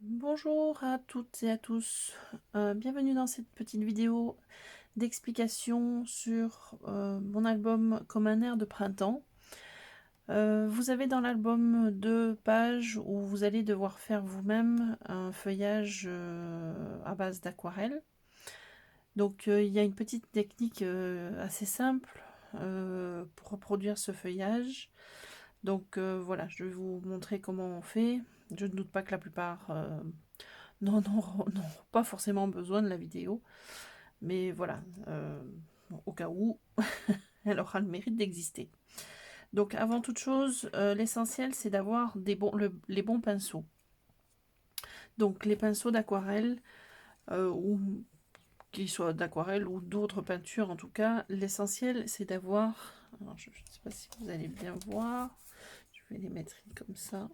Bonjour à toutes et à tous, bienvenue dans cette petite vidéo d'explication sur mon album Comme un air de printemps. Vous avez dans l'album 2 pages où vous allez devoir faire vous-même un feuillage à base d'aquarelle. Donc il y a une petite technique assez simple pour reproduire ce feuillage. Donc voilà, je vais vous montrer comment on fait. Je ne doute pas que la plupart non, pas forcément besoin de la vidéo, mais voilà, bon, au cas où, elle aura le mérite d'exister. Donc avant toute chose, l'essentiel c'est d'avoir les bons pinceaux. Donc les pinceaux d'aquarelle, ou qu'ils soient d'aquarelle ou d'autres peintures en tout cas, l'essentiel c'est d'avoir, alors je ne sais pas si vous allez bien voir, je vais les mettre comme ça,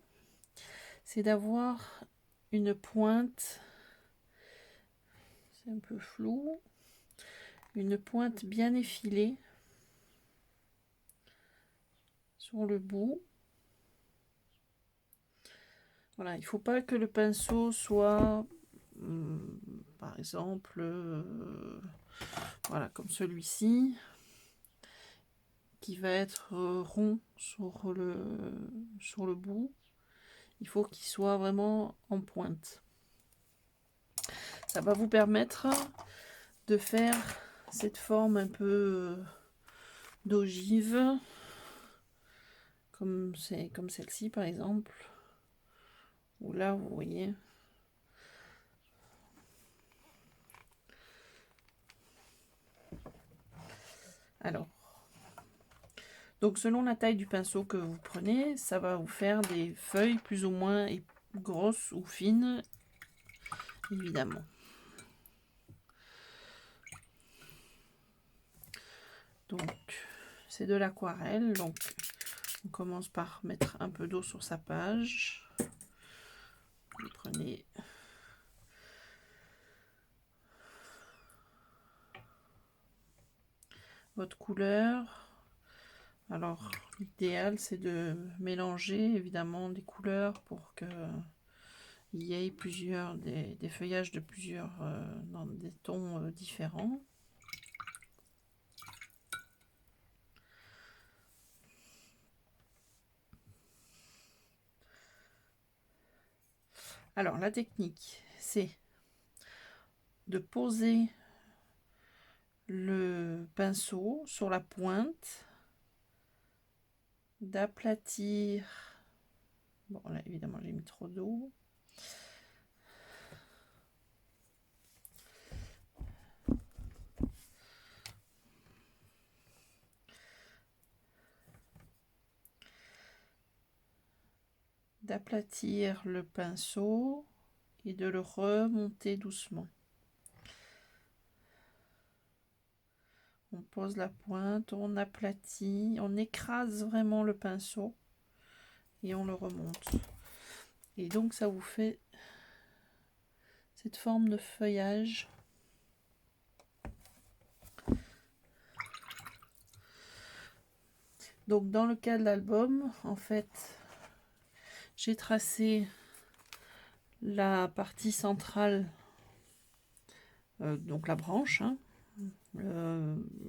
c'est d'avoir une pointe, c'est un peu flou, une pointe bien effilée sur le bout. Voilà, il ne faut pas que le pinceau soit, par exemple, voilà, comme celui-ci, qui va être rond sur le bout. Il faut qu'il soit vraiment en pointe. Ça va vous permettre de faire cette forme un peu d'ogive, comme celle-ci par exemple, où là vous voyez. Alors, donc selon la taille du pinceau que vous prenez, ça va vous faire des feuilles plus ou moins grosses ou fines, évidemment. Donc c'est de l'aquarelle, donc on commence par mettre un peu d'eau sur sa page. Vous prenez votre couleur. Alors l'idéal c'est de mélanger évidemment des couleurs pour que il y ait des feuillages de plusieurs dans des tons différents. Alors la technique c'est de poser le pinceau sur la pointe, d'aplatir, bon là évidemment j'ai mis trop d'eau, d'aplatir le pinceau et de le remonter doucement. On pose la pointe, on aplatit, on écrase vraiment le pinceau et on le remonte. Et donc ça vous fait cette forme de feuillage. Donc dans le cas de l'album, en fait, j'ai tracé la partie centrale, donc la branche, hein.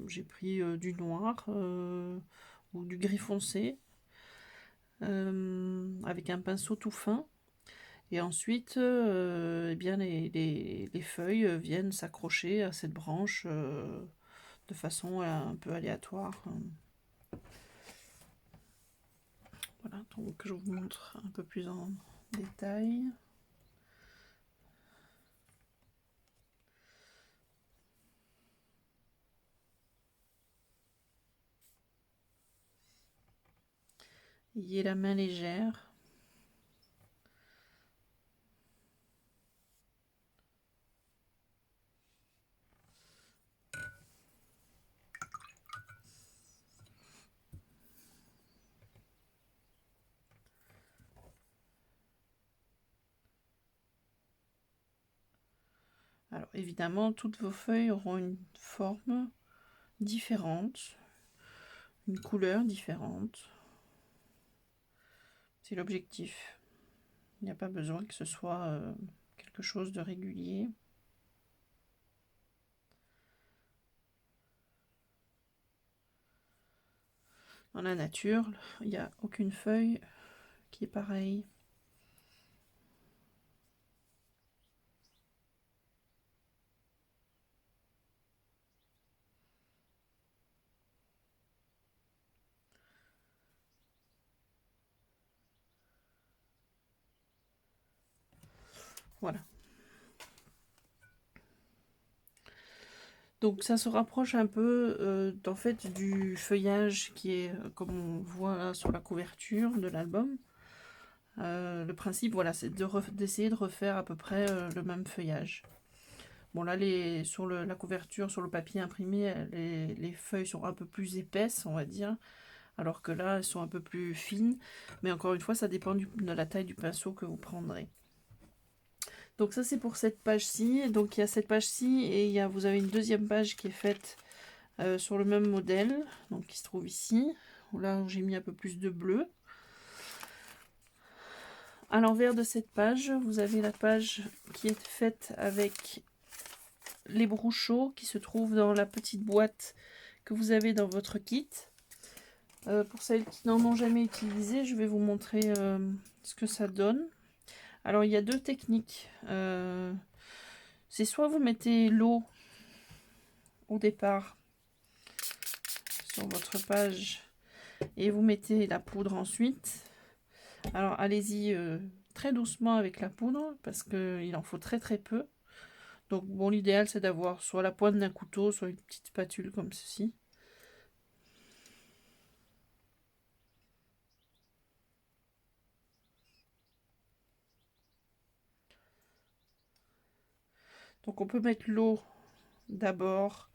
J'ai pris du noir ou du gris foncé avec un pinceau tout fin, et ensuite eh bien les feuilles viennent s'accrocher à cette branche de façon un peu aléatoire. Voilà, donc je vous montre un peu plus en détail. Ayez la main légère. Alors évidemment, toutes vos feuilles auront une forme différente, une couleur différente. C'est l'objectif. Il n'y a pas besoin que ce soit quelque chose de régulier. Dans la nature, il n'y a aucune feuille qui est pareille. Voilà. Donc ça se rapproche un peu en fait du feuillage qui est comme on voit là sur la couverture de l'album. Le principe, voilà, c'est d'essayer de refaire à peu près le même feuillage. Bon là, sur la couverture, sur le papier imprimé, les feuilles sont un peu plus épaisses, on va dire, alors que là, elles sont un peu plus fines. Mais encore une fois, ça dépend de la taille du pinceau que vous prendrez. Donc ça, c'est pour cette page-ci. Donc il y a cette page-ci et vous avez une deuxième page qui est faite sur le même modèle, donc qui se trouve ici. Là, j'ai mis un peu plus de bleu. À l'envers de cette page, vous avez la page qui est faite avec les brousseaux qui se trouvent dans la petite boîte que vous avez dans votre kit. Pour celles qui n'en ont jamais utilisé, je vais vous montrer ce que ça donne. Alors, il y a deux techniques. C'est soit vous mettez l'eau au départ sur votre page et vous mettez la poudre ensuite. Alors, allez-y très doucement avec la poudre parce qu'il en faut très très peu. Donc, bon, l'idéal c'est d'avoir soit la pointe d'un couteau, soit une petite spatule comme ceci. Donc on peut mettre l'eau d'abord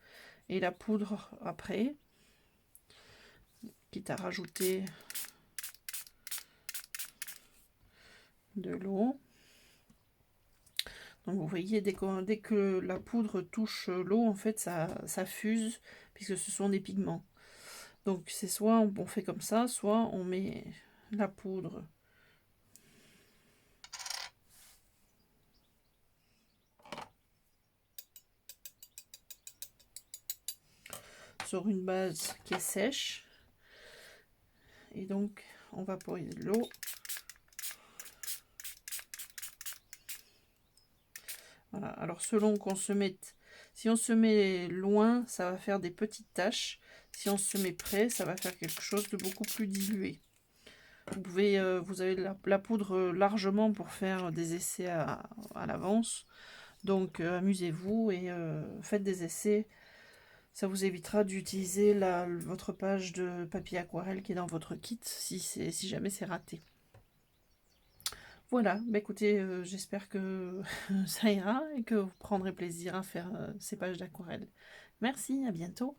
et la poudre après, quitte à rajouter de l'eau. Donc vous voyez, dès que la poudre touche l'eau, en fait ça fuse, puisque ce sont des pigments. Donc c'est soit on fait comme ça, soit on met la poudre sur une base qui est sèche. Et donc on vaporise l'eau. Voilà. Alors selon qu'on se mette, si on se met loin, ça va faire des petites taches. Si on se met près, ça va faire quelque chose de beaucoup plus dilué. Vous avez la poudre largement pour faire des essais à l'avance. Donc amusez-vous et faites des essais. Ça vous évitera d'utiliser votre page de papier aquarelle qui est dans votre kit si jamais c'est raté. Voilà, bah écoutez, j'espère que ça ira et que vous prendrez plaisir à faire ces pages d'aquarelle. Merci, à bientôt.